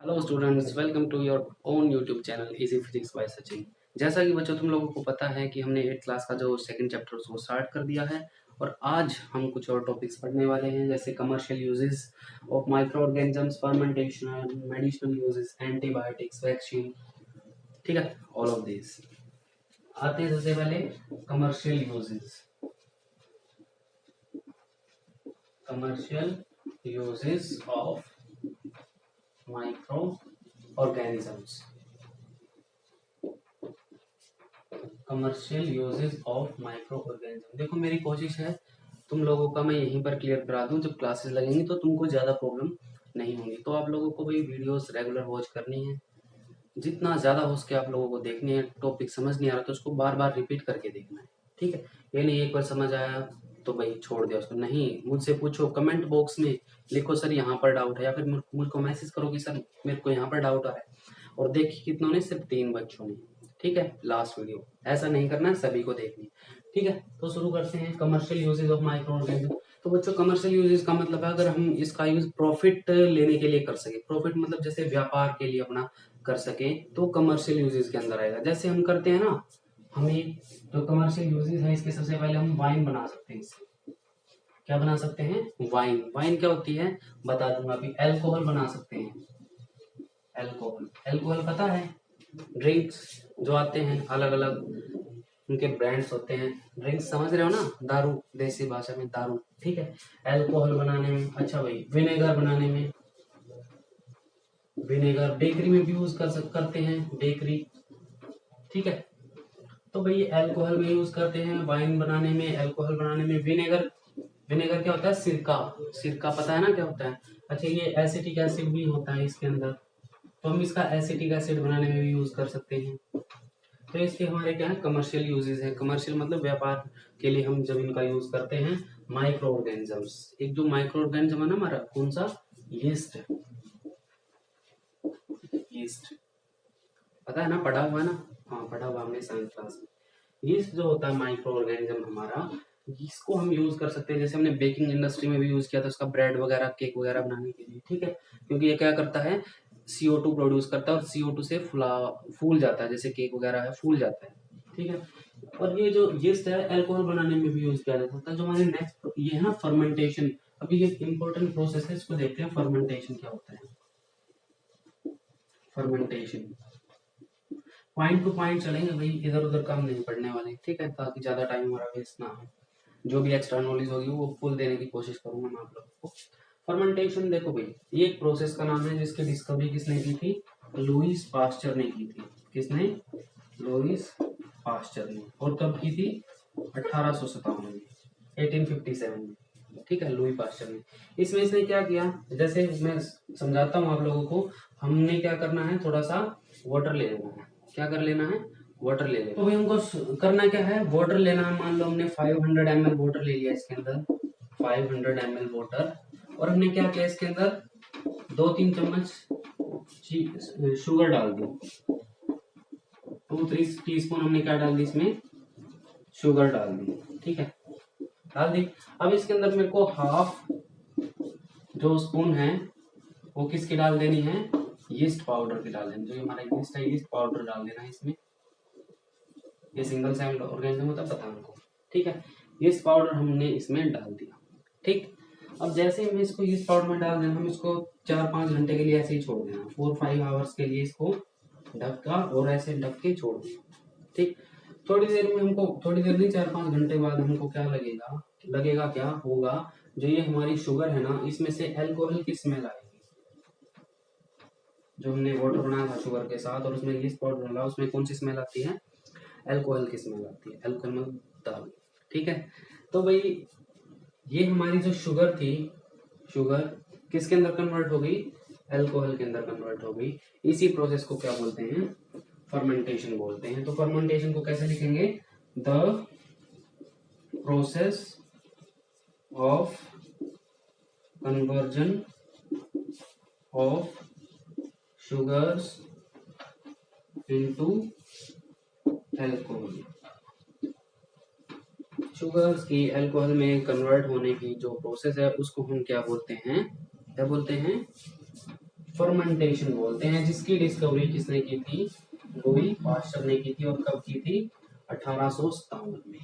Hello students, welcome to your own YouTube channel easy physics by Sachin. जैसा कि बच्चों तुम लोगों को पता है कि हमने 8th क्लास का जो सेकंड चैप्टर उसको स्टार्ट कर दिया है और आज हम कुछ और टॉपिक्स पढ़ने वाले हैं, जैसे commercial uses of micro organisms, fermentation, medicinal uses, antibiotics, vaccine. ठीक है, ऑल ऑफ दिस आते हैं। सबसे पहले commercial uses, commercial uses of micro organisms, commercial uses of micro organism. देखो मेरी कोशिश है तुम लोगों का मैं यहीं पर क्लियर करा दूं। जब क्लासेस लगेंगी तो तुमको ज़्यादा प्रॉब्लम नहीं होगी। तो आप लोगों को भाई वीडियोस रेगुलर वॉच करनी है, जितना ज़्यादा हो सके आप लोगों को देखनी है। टॉपिक समझ नहीं आ रहा तो उसको बार बार रिपीट करके देखना है, ठीक है। ये नहीं एक बार समझ आया तो भाई छोड़ दिया उसको, नहीं। मुझसे पूछो, कमेंट बॉक्स में लिखो सर यहाँ पर डाउट है, या फिर मुझको मैसेज करो कि सर मेरे को यहाँ पर डाउट आ रहा है। और देखिए कितनों ने, सिर्फ 3 बच्चों ने, ठीक है। लास्ट वीडियो ऐसा नहीं करना है, सभी को देखनी, ठीक है। तो शुरू करते हैं commercial uses of micro organism. तो बच्चों कमर्शियल यूजेज का मतलब है अगर हम इसका यूज प्रॉफिट लेने के लिए कर सके, प्रॉफिट मतलब जैसे व्यापार के लिए अपना कर सके, तो कमर्शियल यूजेज के अंदर आएगा। जैसे हम करते हैं ना, हमें जो कमर्शियल यूजेज है इसके सबसे पहले हम वाइन बना सकते हैं। इससे क्या बना सकते हैं? वाइन। वाइन क्या होती है बता दूंगा अभी। अल्कोहल बना सकते हैं, अल्कोहल। अल्कोहल पता है, ड्रिंक्स जो आते हैं अलग अलग उनके ब्रांड्स होते हैं। ड्रिंक्स समझ रहे हो ना, दारू, देसी भाषा में दारू, ठीक है। अल्कोहल बनाने में, अच्छा भाई विनेगर बनाने में, विनेगर बेकरी में भी यूज करते हैं, बेकरी, ठीक है। तो भाई अल्कोहल में यूज करते हैं, वाइन बनाने में, अल्कोहल बनाने में। विनेगर, विनेगर क्या होता है? सिरका। सिरका पता है ना क्या होता है? अच्छा, ये एसिटिक एसिड भी होता है इसके अंदर, तो हम इसका एसिटिक एसिड बनाने में भी यूज कर सकते हैं। तो इसके हमारे क्या है, कमर्शियल यूजेस है। कमर्शियल मतलब व्यापार के लिए हम जब इनका यूज करते हैं। माइक्रो ऑर्गेनिजम्स, एक जो माइक्रो ऑर्गेनिज्म है ना हमारा, कौन सा? यीस्ट। यीस्ट पता है ना, पढ़ा हुआ है ना? हाँ पढ़ा हुआ हमने साइंस क्लास में। यीस्ट जो होता है माइक्रो ऑर्गेनिज्म हमारा, इसको हम यूज कर सकते हैं। जैसे हमने बेकिंग इंडस्ट्री में भी यूज किया था उसका, ब्रेड वगैरह, केक वगैरह बनाने के लिए, ठीक है। क्योंकि ये क्या करता है, CO2 प्रोड्यूस करता है और CO2 से फूल जाता है, जैसे केक वगैरह है फूल जाता है, ठीक है। और ये जो यीस्ट है अल्कोहल बनाने में भी यूज किया जाता है। जो हमारे नेक्स्ट ये है ना फर्मेंटेशन, अभी ये इंपॉर्टेंट प्रोसेस है, इसको देखते हैं फर्मेंटेशन क्या होता है। फर्मेंटेशन पॉइंट टू पॉइंट चलेंगे भाई, इधर उधर काम नहीं पढ़ने वाले, ठीक है, ताकि ज्यादा टाइम हमारा वेस्ट ना हो। जो भी एक्स्ट्रा नॉलेज होगी वो फुल देने की कोशिश करूंगा मैं आप लोगों को। फर्मेंटेशन देखो भाई, ये एक प्रोसेस का नाम है जिसकी डिस्कवरी किसने की थी? लुईस पास्चर ने की थी। किसने? लुईस पास्चर ने। और कब की थी? 1857 में, 1857 में, ठीक है, लुई पास्चर ने। इसमें इसने क्या किया, जैसे मैं समझाता हूँ आप लोगों को। हमने क्या करना है, थोड़ा सा वाटर ले लेना है। क्या कर लेना है? वाटर ले लेना। तो भाई हमको करना क्या है, वाटर लेना है। मान लो हमने 500 ml वाटर ले लिया इसके अंदर, 500 ml वाटर। और हमने क्या किया इसके अंदर, 2-3 चम्मच शुगर डाल दी। 2-3 टीस्पून हमने क्या डाल दी इसमें? शुगर डाल दी, ठीक है, डाल दी। अब इसके अंदर मेरे को हाफ जो स्पून है वो किसकी डाल देनी है? यीस्ट पाउडर की डाल देनी। जो हमारा यीस्ट है, यीस्ट पाउडर डाल देना है इसमें। ये सिंगल सेल ऑर्गेनिज्म होता है, पता हमको, ठीक है। यीस्ट पाउडर हमने इसमें डाल दिया, ठीक। अब जैसे हम इसको यीस्ट पाउडर में डाल देना, हम इसको 4-5 घंटे के लिए ऐसे ही छोड़ देना, 4-5 आवर्स के लिए इसको ढका और ऐसे ढक के छोड़ देना, ठीक। थोड़ी देर में हमको, थोड़ी देर नहीं, 4-5 घंटे बाद हमको क्या लगेगा, लगेगा क्या होगा, जो ये हमारी शुगर है ना, इसमें से अल्कोहल की स्मेल आएगी। जो हमने वाटर बनाया था शुगर के साथ और उसमें यीस्ट पाउडर डाला, उसमें कौन सी स्मेल आती है? अल्कोहल की स्मेल आती है। अल्कोहल मतलब दारू, ठीक है। तो भाई ये हमारी जो शुगर थी, शुगर किसके अंदर कन्वर्ट हो गई? अल्कोहल के अंदर कन्वर्ट हो गई। इसी प्रोसेस को क्या बोलते हैं? फर्मेंटेशन बोलते हैं। तो फर्मेंटेशन को कैसे लिखेंगे? The process of conversion of sugars into alcohol. Sugars की अल्कोहल में कन्वर्ट होने की जो प्रोसेस है उसको हम क्या बोलते हैं? क्या बोलते हैं? फर्मेंटेशन बोलते हैं, जिसकी डिस्कवरी किसने की थी? लुई पास्चर ने की थी। और कब की थी? 1857 में।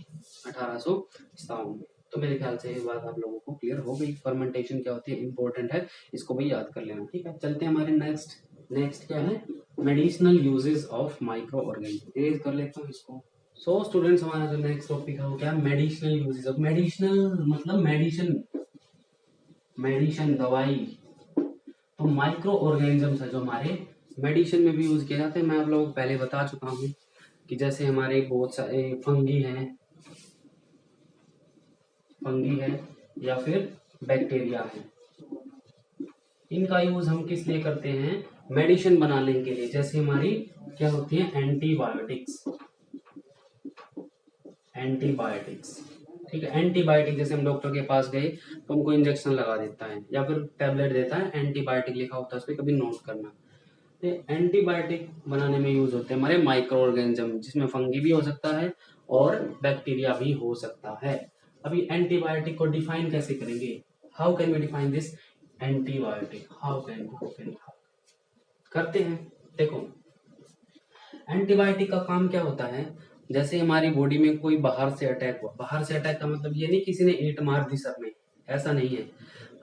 1857 में। तो मेरे ख्याल से ये बात आप लोगों को क्लियर हो गई। फर्मेंटेशन क्या होती है, इंपॉर्टेंट है, इसको भी याद कर लेना। ठीक है, चलते हैं हमारे नेक्स्ट क्या है? Medicinal uses of micro organism. Erase कर लेता हूँ इसको। सो स्टूडेंट्स, हमारा जो नेक्स्ट टॉपिक है वो क्या है? Medicinal uses of. मेडिसिनल मतलब मेडिसिन दवाई। तो माइक्रो ऑर्गेनिजम्स है जो हमारे मेडिसिन में भी यूज किए जाते हैं। मैं आप लोगों को पहले बता चुका हूँ कि जैसे हमारे बहुत सारे फंगी है या फिर बैक्टीरिया है, इनका यूज हम किस लिए करते हैं? मेडिसिन बनाने के लिए। जैसे हमारी क्या होती है? एंटीबायोटिक्स। ठीक है, एंटीबायोटिक जैसे हम डॉक्टर के पास गए तो हमको इंजेक्शन लगा देता है या फिर टैबलेट देता है, एंटीबायोटिक लिखा होता है उस पर, कभी नोट करना। तो एंटीबायोटिक बनाने में यूज होते हैं हमारे माइक्रो ऑर्गेनिज्म, जिसमें फंगी भी हो सकता है और बैक्टीरिया भी हो सकता है। अभी एंटीबायोटिक को डिफाइन कैसे करेंगे? How can we define this antibiotic? How can करते हैं। देखो, एंटीबायोटिक का काम क्या होता है? जैसे हमारी बॉडी में कोई बाहर से अटैक हुआ, बाहर से अटैक का मतलब ये नहीं किसी ने ईंट मार दी सर में, ऐसा नहीं है।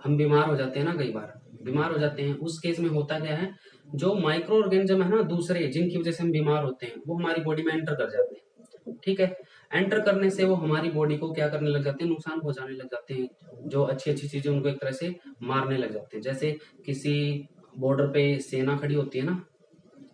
हम बीमार हो जाते हैं ना, कई बार बीमार हो जाते हैं, उस केस में होता क्या है? जो माइक्रो ऑर्गेनिज्म है ना, दूसरे जिनकी वजह से हम बीमार होते हैं, वो हमारी बॉडी में एंटर कर जाते हैं। ठीक है, एंटर करने से वो हमारी बॉडी को क्या करने लग जाते हैं? नुकसान पहुंचाने लग जाते हैं। जो अच्छी अच्छी चीजें उनको एक तरह से मारने लग जाते हैं। जैसे किसी बॉर्डर पे सेना खड़ी होती है ना,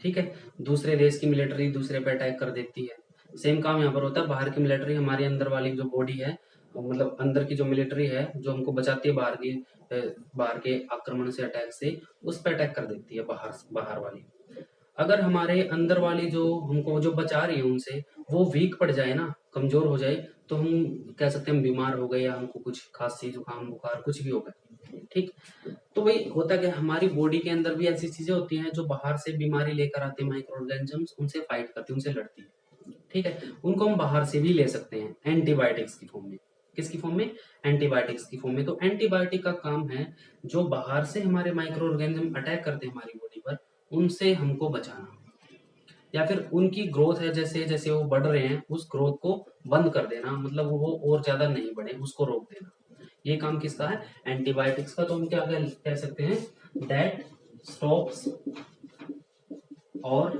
ठीक है, दूसरे देश की मिलिट्री दूसरे पे अटैक कर देती है। सेम काम यहाँ पर होता है। बाहर की मिलिट्री हमारे अंदर वाली जो बॉडी है, मतलब अंदर की जो मिलिट्री है जो हमको बचाती है बाहर के आक्रमण से, अटैक से, उस पर अटैक कर देती है बाहर वाली। अगर हमारे अंदर वाली जो हमको जो बचा रही है उनसे, वो वीक पड़ जाए ना, कमजोर हो जाए, तो हम कह सकते हैं हम बीमार हो गए या हमको कुछ खांसी जुकाम बुखार कुछ भी हो गया। ठीक, तो वही होता क्या, हमारी बॉडी के अंदर भी ऐसी चीजें होती हैं जो बाहर से बीमारी लेकर आते हैं माइक्रो ऑर्गेनिजम्स, उनसे फाइट करती है, उनसे लड़ती है। ठीक है, उनको हम बाहर से भी ले सकते हैं एंटीबायोटिक्स की फॉर्म में। किसकी फॉर्म में? एंटीबायोटिक्स की फॉर्म में। तो एंटीबायोटिक का काम है जो बाहर से हमारे माइक्रो ऑर्गेनिज्म अटैक करते हैं हमारी बॉडी पर, उनसे हमको बचाना, या फिर उनकी ग्रोथ है जैसे जैसे वो बढ़ रहे हैं उस ग्रोथ को बंद कर देना, मतलब वो और ज्यादा नहीं बढ़े, उसको रोक देना। ये काम किसका है? एंटीबायोटिक्स का। तो हम क्या कह सकते हैं? दैट स्टॉप्स और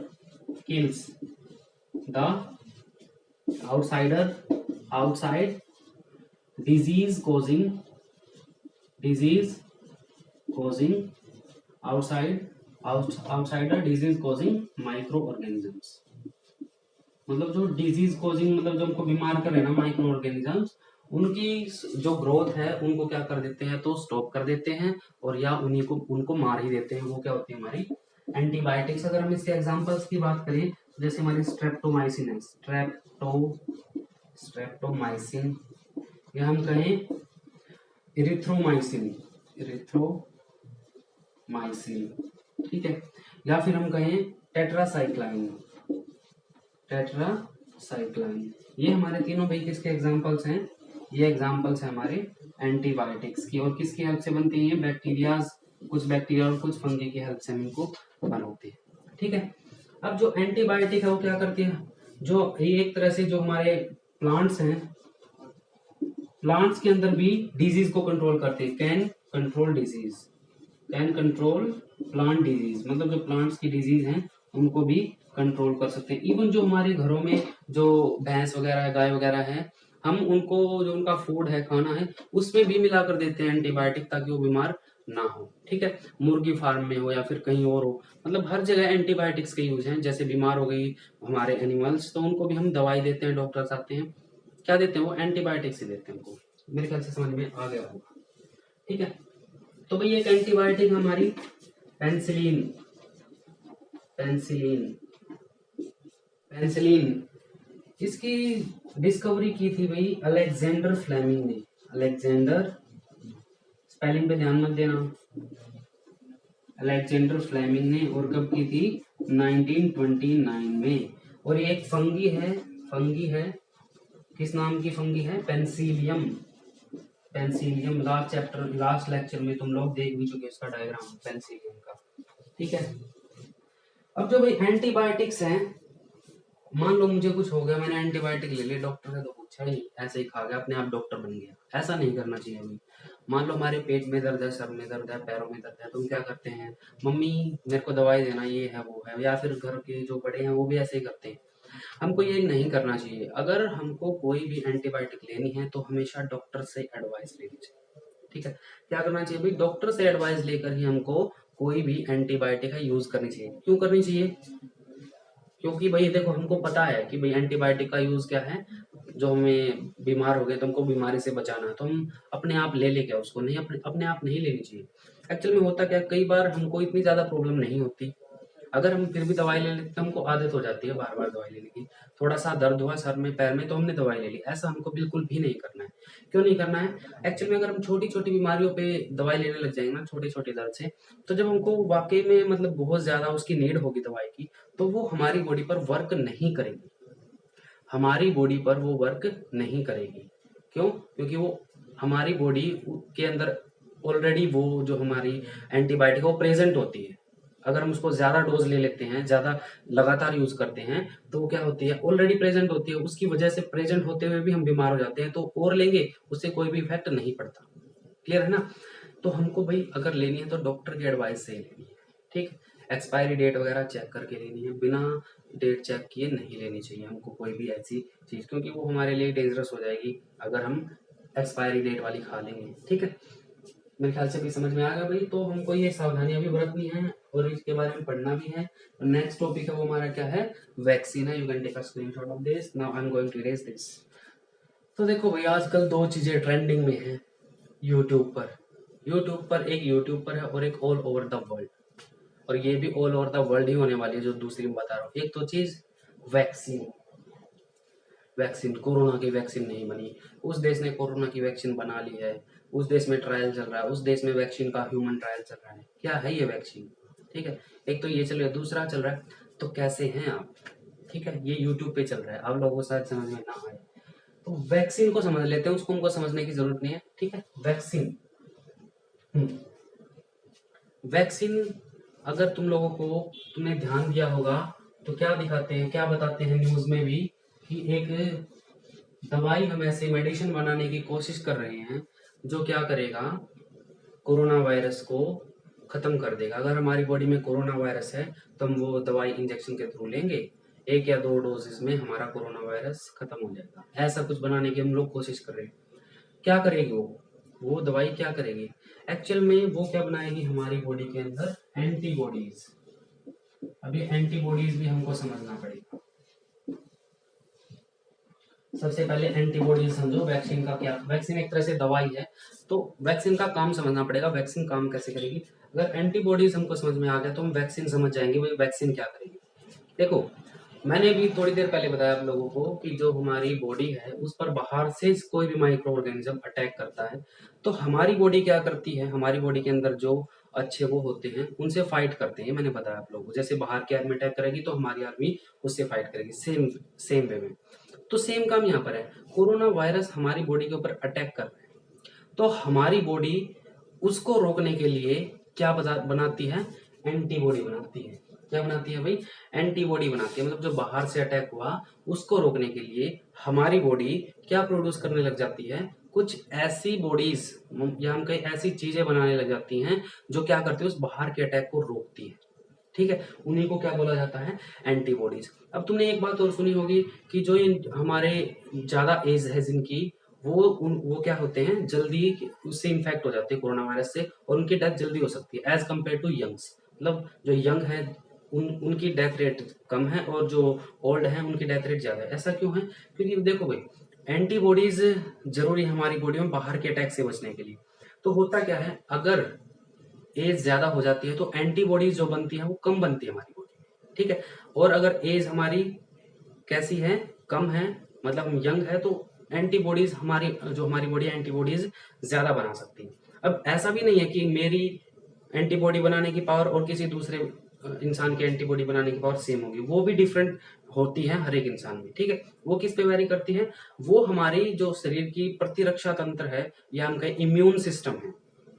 kills the outside disease causing outsider disease causing micro organisms. मतलब जो डिजीज कॉजिंग, मतलब जो हमको बीमार कर रहे हैं ना माइक्रो ऑर्गेनिजम्स, उनकी जो ग्रोथ है उनको क्या कर देते हैं? तो स्टॉप कर देते हैं, और या उनको मार ही देते हैं। वो क्या होती है? हमारी एंटीबायोटिक्स। अगर हम इसके एग्जांपल्स की बात करें, तो जैसे हमारी स्ट्रेप्टोमाइसिन है, स्ट्रेप्टोमाइसिन, या हम कहें इरिथ्रोमाइसिन, ठीक है, या फिर हम कहें टेट्रासाइक्लाइन, ये हमारे तीनों भाई किसके एग्जांपल्स हैं? ये एग्जांपल्स हैं हमारे एंटीबायोटिक्स की। और किसकी हेल्प से बनती है? कुछ बैक्टीरिया और कुछ फंगी की हेल्प से हम इनको बनाते हैं। ठीक है, अब जो एंटीबायोटिक है वो क्या करती है? जो ये एक तरह से जो हमारे प्लांट्स हैं, प्लांट्स के अंदर भी डिजीज को कंट्रोल करते हैं। कैन कंट्रोल प्लांट डिजीज, मतलब जो प्लांट्स की डिजीज हैं उनको भी कंट्रोल कर सकते हैं। इवन जो हमारे घरों में जो भैंस वगैरह है, गाय वगैरह है, हम उनको जो उनका फूड है, खाना है, उसमें भी मिला कर देते हैं एंटीबायोटिक, ताकि वो बीमार ना हो। ठीक है, मुर्गी फार्म में हो या फिर कहीं और हो, मतलब हर जगह एंटीबायोटिक्स के यूज हैं। जैसे बीमार हो गई हमारे एनिमल्स, तो उनको भी हम दवाई देते हैं, डॉक्टर्स आते हैं, क्या देते हैं? वो एंटीबायोटिक्स ही देते हैं उनको। मेरे ख्याल से समझ में आ गया होगा। ठीक है, तो भाई एक एंटीबायोटिक हमारी पेंसिलिन इसकी डिस्कवरी की थी भाई अलेक्जेंडर फ्लेमिंग ने। स्पेलिंग पे ध्यान मत देना, अलेक्जेंडर फ्लेमिंग ने। और कब की थी? 1929 में। और ये एक फंगी है, किस नाम की फंगी है? पेंसिलियम। लास्ट लेक्चर में तुम लोग देख भी चुके इसका डायग्राम पेंसिलियम का। ठीक है। अब जो भाई एंटीबायोटिक्स हैं, मान लो मुझे कुछ हो गया, मैंने एंटीबायोटिक ले लिया, डॉक्टर ने तो पूछा ही ऐसे ही खा गया, अपने आप डॉक्टर बन गया, ऐसा नहीं करना चाहिए भाई। मान लो हमारे पेट में दर्द है, सर में दर्द है, पैरों में दर्द है, तो हम क्या करते हैं, मम्मी मेरे को दवाई देना, ये है वो है, या फिर घर के जो बड़े हैं वो भी ऐसे ही करते हैं। हमको ये नहीं करना चाहिए। अगर हमको कोई भी एंटीबायोटिक लेनी है तो हमेशा डॉक्टर से एडवाइस लेनी चाहिए। ठीक है, क्या करना चाहिए भाई, डॉक्टर से एडवाइस लेकर ही हमको कोई भी एंटीबायोटिक है यूज करनी चाहिए। क्यों करनी चाहिए, क्योंकि भाई देखो हमको पता है कि भाई एंटीबायोटिक का यूज क्या है, जो हमें बीमार हो गए तो हमको बीमारी से बचाना है, तो हम अपने आप ले ले क्या उसको, नहीं अपने अपने आप नहीं लेनी चाहिए। एक्चुअल में होता क्या है, कई बार हमको इतनी ज्यादा प्रॉब्लम नहीं होती, अगर हम फिर भी दवाई ले लेते तो हमको आदत हो जाती है बार बार दवाई लेने की। थोड़ा सा दर्द हुआ सर में पैर में तो हमने दवाई ले ली, ऐसा हमको बिल्कुल भी नहीं करना है। क्यों नहीं करना है, एक्चुअल में अगर हम छोटी छोटी बीमारियों पे दवाई लेने लग जाएंगे ना, छोटी छोटी दर्द से, तो जब हमको वाकई में मतलब बहुत ज्यादा उसकी नीड होगी दवाई की, तो वो हमारी बॉडी पर वर्क नहीं करेगी, हमारी बॉडी पर वो वर्क नहीं करेगी। क्यों, क्योंकि वो हमारी बॉडी के अंदर ऑलरेडी वो जो हमारी एंटीबायोटिक वो प्रेजेंट होती है। अगर हम उसको ज्यादा डोज ले लेते हैं, ज्यादा लगातार यूज करते हैं, तो वो क्या होती है, ऑलरेडी प्रेजेंट होती है, उसकी वजह से प्रेजेंट होते हुए भी हम बीमार हो जाते हैं, तो और लेंगे उससे कोई भी इफेक्ट नहीं पड़ता। क्लियर है ना। तो हमको भाई अगर लेनी है तो डॉक्टर की एडवाइस से ही लेनी है। ठीक, एक्सपायरी डेट वगैरह चेक करके लेनी है, बिना डेट चेक किए नहीं लेनी चाहिए हमको कोई भी ऐसी चीज, क्योंकि वो हमारे लिए डेंजरस हो जाएगी अगर हम एक्सपायरी डेट वाली खा लेंगे। ठीक है, मेरे ख्याल से भी समझ में आ गया भाई। तो हमको ये सावधानियां भी बरतनी है और इसके बारे में पढ़ना भी है। नेक्स्ट टॉपिक है वो हमारा क्या है, वैक्सीन है। You can take a screenshot of this, now I am going to erase this. तो देखो भाई आजकल दो चीजें ट्रेंडिंग में है यूट्यूब पर। यूट्यूब पर एक यूट्यूब पर है और एक ऑल ओवर द वर्ल्ड, और ये भी ऑल ओवर द वर्ल्ड ही होने वाली है जो दूसरी मैं बता रहा हूँ। एक तो चीज वैक्सीन, वैक्सीन कोरोना की वैक्सीन नहीं बनी, उस देश ने कोरोना की वैक्सीन बना ली है, उस देश में ट्रायल चल रहा है, उस देश में वैक्सीन का ह्यूमन ट्रायल चल रहा है, क्या है ये वैक्सीन। ठीक है, एक तो ये चल रहा है, दूसरा चल रहा है तो कैसे हैं आप। ठीक है, ये यूट्यूब पे चल रहा है, आप लोगों को शायद समझ में ना आए, तो वैक्सीन को समझ लेते हैं, उसको हमको समझने की जरूरत नहीं है। ठीक है, वैक्सीन, वैक्सीन अगर तुम लोगों को, तुमने ध्यान दिया होगा तो क्या दिखाते हैं, क्या बताते हैं न्यूज में भी, कि एक दवाई हम ऐसे मेडिसिन बनाने की कोशिश कर रहे हैं जो क्या करेगा, कोरोना वायरस को खत्म कर देगा। अगर हमारी बॉडी में कोरोना वायरस है तो हम वो दवाई इंजेक्शन के थ्रू लेंगे, 1 या 2 डोजेस में हमारा कोरोना वायरस खत्म हो जाएगा। ऐसा कुछ बनाने की हम लोग कोशिश कर रहे हैं। क्या करेगी वो दवाई क्या करेगी, एक्चुअल में वो क्या बनाएगी, हमारी बॉडी के अंदर एंटीबॉडीज। अभी एंटीबॉडीज भी हमको समझना पड़ेगा। सबसे पहले एंटीबॉडीज समझो, वैक्सीन का क्या, वैक्सीन एक तरह से दवाई है, तो वैक्सीन का काम समझना पड़ेगा, वैक्सीन काम कैसे करेगी। अगर एंटीबॉडीज हमको समझ में आ गया तो हम वैक्सीन समझ जाएंगे भाई वैक्सीन क्या करेगी। देखो मैंने भी थोड़ी देर पहले बताया आप लोगों को कि जो हमारी बॉडी है उस पर बाहर से कोई भी माइक्रो ऑर्गेनिज्म अटैक करता है, तो हमारी बॉडी क्या करती है, हमारी बॉडी के अंदर जो अच्छे वो होते हैं उनसे फाइट करते हैं। मैंने बताया आप लोगों को, जैसे बाहर की आर्मी अटैक करेगी तो हमारी आर्मी उससे फाइट करेगी, सेम सेम वे में। तो सेम काम यहाँ पर है, कोरोना वायरस हमारी बॉडी के ऊपर अटैक कर रहा है, तो हमारी बॉडी उसको रोकने के लिए क्या बनाती है, एंटीबॉडी बनाती है। क्या बनाती है भाई, एंटीबॉडी बनाती है। मतलब जो बाहर से अटैक हुआ उसको रोकने के लिए हमारी बॉडी क्या प्रोड्यूस करने लग जाती है, कुछ ऐसी बॉडीज या हम कहीं ऐसी चीजें बनाने लग जाती हैं जो क्या करती है, उस बाहर के अटैक को रोकती है। ठीक है, उन्हीं को क्या बोला जाता है, एंटीबॉडीज। अब तुमने एक बात और सुनी होगी कि जो हमारे ज्यादा एज है जिनकी, वो क्या होते हैं, जल्दी उससे इन्फेक्ट हो जाते हैं कोरोना वायरस से, और उनकी डेथ जल्दी हो सकती है एज कम्पेयर टू यंग्स। मतलब जो यंग है उनकी डेथ रेट कम है और जो ओल्ड है उनकी डेथ रेट ज्यादा है। ऐसा क्यों है, क्योंकि देखो भाई एंटीबॉडीज जरूरी है हमारी बॉडी में बाहर के अटैक से बचने के लिए। तो होता क्या है, अगर एज ज्यादा हो जाती है तो एंटीबॉडीज जो बनती है वो कम बनती है हमारी बॉडी में। ठीक है, और अगर एज हमारी कैसी है, कम है, मतलब हम यंग है, तो एंटीबॉडीज हमारी बॉडी एंटीबॉडीज ज्यादा बना सकती है। अब ऐसा भी नहीं है कि मेरी एंटीबॉडी बनाने की पावर और किसी दूसरे इंसान की एंटीबॉडी बनाने की पावर सेम होगी, वो भी डिफरेंट होती है हर एक इंसान में। ठीक है, वो किस पे वेरी करती है, वो हमारी जो शरीर की प्रतिरक्षा तंत्र है या हम कहें इम्यून सिस्टम है,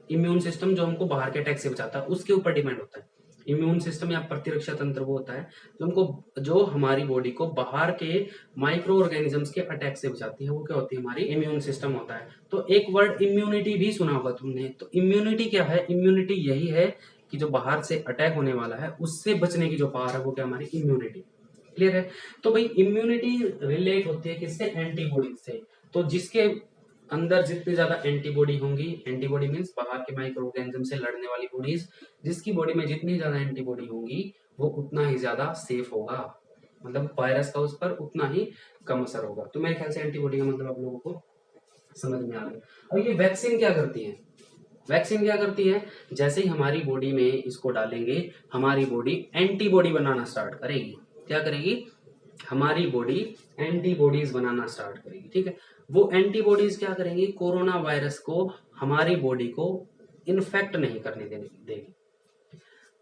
इम्यून सिस्टम जो हमको बाहर के अटैक से बचाता है उसके ऊपर डिपेंड होता है। इम्यून सिस्टम या प्रतिरक्षा तंत्र वो होता है जो हमारी बॉडी को बाहर के माइक्रो ऑर्गेनिजम्स के अटैक से बचाती है। वो क्या होती है? हमारी इम्यून सिस्टम होता है। तो एक वर्ड इम्यूनिटी भी सुना होगा तुमने। तो इम्यूनिटी क्या है? इम्यूनिटी यही है कि जो बाहर से अटैक होने वाला है उससे बचने की जो पावर है वो क्या? हमारी इम्यूनिटी। क्लियर है? तो भाई इम्यूनिटी रिलेट होती है किससे? एंटीबॉडी से। तो जिसके अंदर जितनी ज्यादा एंटीबॉडी होंगी, एंटीबॉडी मींस बाहर के माइक्रो ऑर्गेनिज्म से लड़ने वाली बॉडीज, जिसकी बॉडी में जितनी ज्यादा एंटीबॉडी होंगी वो उतना ही ज्यादा सेफ होगा, मतलब वायरस का उस पर उतना ही कम असर होगा। तो मेरे ख्याल से एंटीबॉडी का मतलब आप लोगों को समझ में आ गया। अब ये वैक्सीन क्या करती है? वैक्सीन क्या करती है? जैसे ही हमारी बॉडी में इसको डालेंगे, हमारी बॉडी एंटीबॉडी बनाना स्टार्ट करेगी। क्या करेगी? हमारी बॉडी एंटीबॉडीज बनाना स्टार्ट करेगी। ठीक है? वो एंटीबॉडीज क्या करेंगी? कोरोना वायरस को हमारी बॉडी को इन्फेक्ट नहीं करने देगी।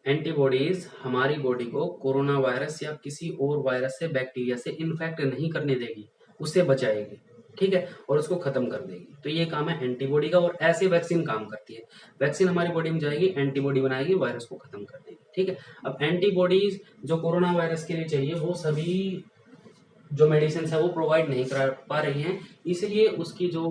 एंटीबॉडीज हमारी बॉडी को कोरोना वायरस या किसी और वायरस से, बैक्टीरिया से इन्फेक्ट नहीं करने देगी, उससे बचाएगी। ठीक है? और उसको खत्म कर देगी। तो ये काम है एंटीबॉडी का, और ऐसे वैक्सीन काम करती है। वैक्सीन हमारी बॉडी में जाएगी, एंटीबॉडी बनाएगी, वायरस को खत्म कर देगी। ठीक है? अब एंटीबॉडीज जो कोरोना वायरस के लिए चाहिए वो सभी जो मेडिसिन है वो प्रोवाइड नहीं करा पा रही हैं, इसलिए उसकी जो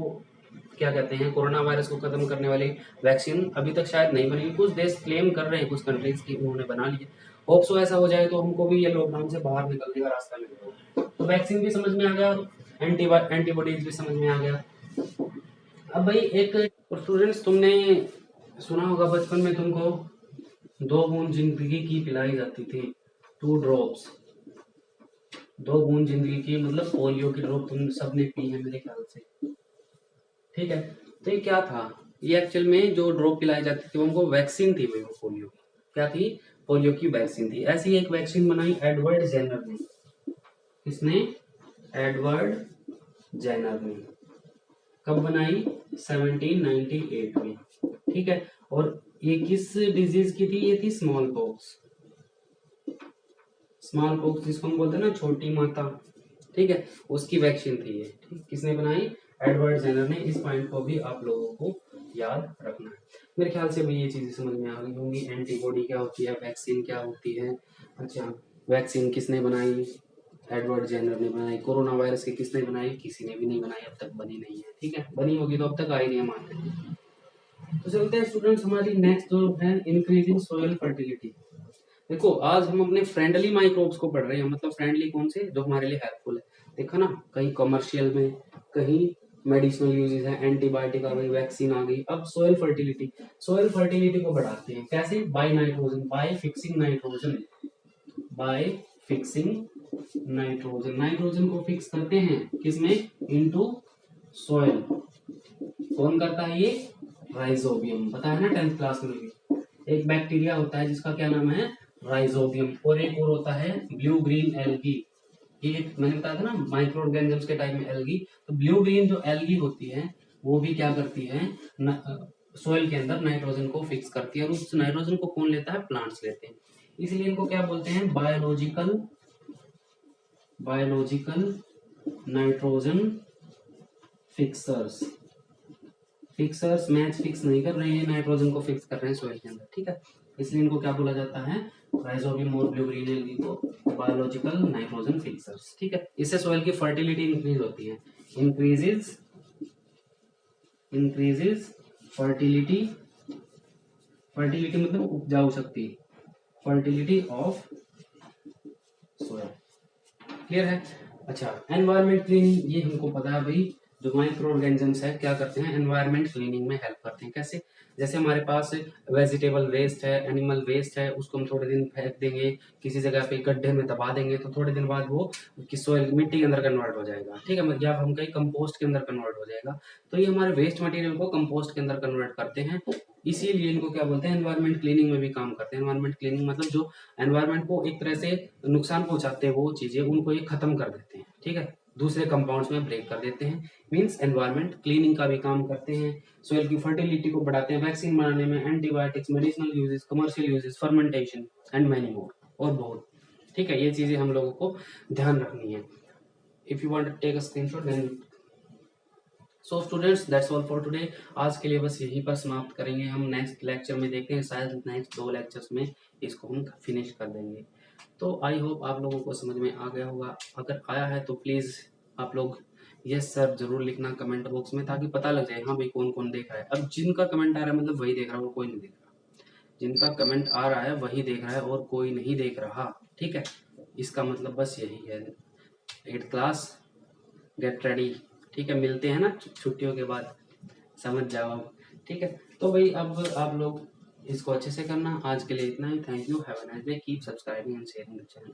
क्या कहते हैं कोरोना वायरस को खत्म करने वाली वैक्सीन अभी तक शायद नहीं बनी। कुछ देश क्लेम कर रहे हैं, कुछ कंट्रीज की उन्होंने बना ली है। होप सो ऐसा हो जाए तो हमको भी ये लॉकडाउन से बाहर निकलने का रास्ता मिलेगा। तो वैक्सीन भी समझ में आ गया, एंटीबॉडीज भी समझ में आ गया। अब भाई एक स्टूडेंट्स, तुमने सुना होगा बचपन में तुमको 2 बूंद जिंदगी की पिलाई जाती थी, 2 ड्रॉप्स। 2 बूंद जिंदगी की मतलब पोलियो की ड्रॉप तुम सबने पी है मेरे ख्याल से। ठीक है? तो ये क्या था? ये एक्चुअल में जो ड्रॉप पिलाई जाती थी उनको वैक्सीन थी भाई, वो पोलियो की। क्या थी? पोलियो की वैक्सीन थी। ऐसी एक वैक्सीन बनाई एडवर्ड जेनर ने। किसने? एडवर्ड जेनर ने। कब बनाई? 1798 में। ठीक है? और ये किस डिजीज की थी? ये थी स्मॉल पॉक्स। स्मॉल पॉक्स जिसको हम बोलते हैं ना छोटी माता। ठीक है? उसकी वैक्सीन थी ये। ठीक? किसने बनाई? एडवर्ड जेनर ने। इस पॉइंट को भी आप लोगों को याद रखना है। मेरे ख्याल से भी ये चीजें समझ में आ गई होंगी। एंटीबॉडी क्या होती है, वैक्सीन क्या होती है। अच्छा, वैक्सीन किसने बनाई? एडवर्ड जेनर ने बनाई। कोरोना वायरस की किसने बनाई? किसी ने भी नहीं बनाई, अब तक बनी नहीं है। ठीक है? बनी होगी तो अब तक आई नहीं है मार्केट। तो चलते हैं स्टूडेंट्स, हमारी नेक्स्ट जो है इंक्रीजिंग सोयल फर्टिलिटी। देखो आज हम अपने फ्रेंडली माइक्रोब्स को पढ़ रहे हैं। मतलब फ्रेंडली कौन से? जो हमारे लिए हेल्पफुल है। देखो ना, कहीं कमर्शियल में, कहीं मेडिसिनल यूजेस है, एंटीबायोटिक आ गई, वैक्सीन आ गई। अब सोयल फर्टिलिटी, सोयल फर्टिलिटी को बढ़ाते हैं कैसे? By nitrogen, bye fixing nitrogen, bye fixing nitrogen. Nitrogen को फिक्स करते हैं किसमें? Into soil. कौन करता है ये? राइजोबियम। पता है ना 10th क्लास में भी। एक बैक्टीरिया होता है जिसका क्या नाम है? राइजोबियम। और एक और होता है ब्लू ग्रीन एल्गी। ये मैंने बताया था ना माइक्रो ऑर्गेनिजम्स के टाइप में एल्गी। तो ब्लू ग्रीन जो एल्गी होती है वो भी क्या करती है? सोयल के अंदर नाइट्रोजन को फिक्स करती है। और उस नाइट्रोजन को कौन लेता है? प्लांट्स लेते हैं। इसलिए इनको क्या बोलते हैं? Biological nitrogen fixers. Fixers match fix नहीं कर रहे हैं, नाइट्रोजन को फिक्स कर रहे हैं सोइल के अंदर। ठीक है? इसलिए इनको क्या बोला जाता है? राइजोबियम और ब्लू ग्रीन एल्गी को बायोलॉजिकल नाइट्रोजन फिक्सर्स। ठीक है? इससे सोइल की फर्टिलिटी इंक्रीज होती है। Increases fertility. फर्टिलिटी मतलब उपजाऊ शक्ति, फर्टिलिटी ऑफ सोइल। क्लियर है? अच्छा, एनवायरमेंट क्लीनिंग, ये हमको पता है भाई। जो माइक्रो ऑर्गेनिजम्स है क्या करते हैं? एनवायरमेंट क्लीनिंग में हेल्प करते हैं। कैसे? जैसे हमारे पास वेजिटेबल वेस्ट है, एनिमल वेस्ट है, उसको हम थोड़े दिन फेंक देंगे किसी जगह पे, गड्ढे में दबा देंगे, तो थोड़े दिन बाद वो सोइल मिट्टी के अंदर कन्वर्ट हो जाएगा। ठीक है? या हम कहीं कंपोस्ट के अंदर कन्वर्ट हो जाएगा। तो ये हमारे वेस्ट मटेरियल को कंपोस्ट के अंदर कन्वर्ट करते हैं। इसीलिए इनको क्या बोलते हैं? एनवायरमेंट क्लीनिंग में भी काम करते हैं। एनवायरमेंट क्लीनिंग मतलब जो एनवायरमेंट को एक तरह से नुकसान पहुंचाते हैं वो चीजें, उनको ये खत्म कर देते हैं। ठीक है? दूसरे कंपाउंड्स में ब्रेक कर देते हैं। मींस एनवायरमेंट क्लीनिंग का भी काम करते हैं। सोइल की फर्टिलिटी को बढ़ाते हैं वैक्सीन बनाने में, antibiotics, medicinal uses, commercial uses, fermentation and many more, और बहुत। ठीक है? ये चीजें हम लोगों को ध्यान रखनी है। If you want to take a screenshot then. So students, that's all for today. आज के लिए बस यहीं पर समाप्त करेंगे। हम नेक्स्ट लेक्चर में देखते हैं, शायद नेक्स्ट 2 लेक्चर्स में इसको हम फिनिश कर देंगे। तो आई होप आप लोगों को समझ में आ गया होगा। अगर आया है तो प्लीज़ आप लोग यस सर ज़रूर लिखना कमेंट बॉक्स में, ताकि पता लग जाए हाँ भाई कौन कौन देख रहा है। अब जिनका कमेंट आ रहा है मतलब वही देख रहा है और कोई नहीं देख रहा। जिनका कमेंट आ रहा है वही देख रहा है और कोई नहीं देख रहा, ठीक है। इसका मतलब बस यही है। 8th क्लास गेट रेडी, ठीक है। मिलते हैं ना छुट्टियों के बाद, समझ जाओ अब, ठीक है। तो भाई अब आप लोग इसको अच्छे से करना। आज के लिए इतना ही। Thank you, have a nice day, keep subscribing and sharing the channel.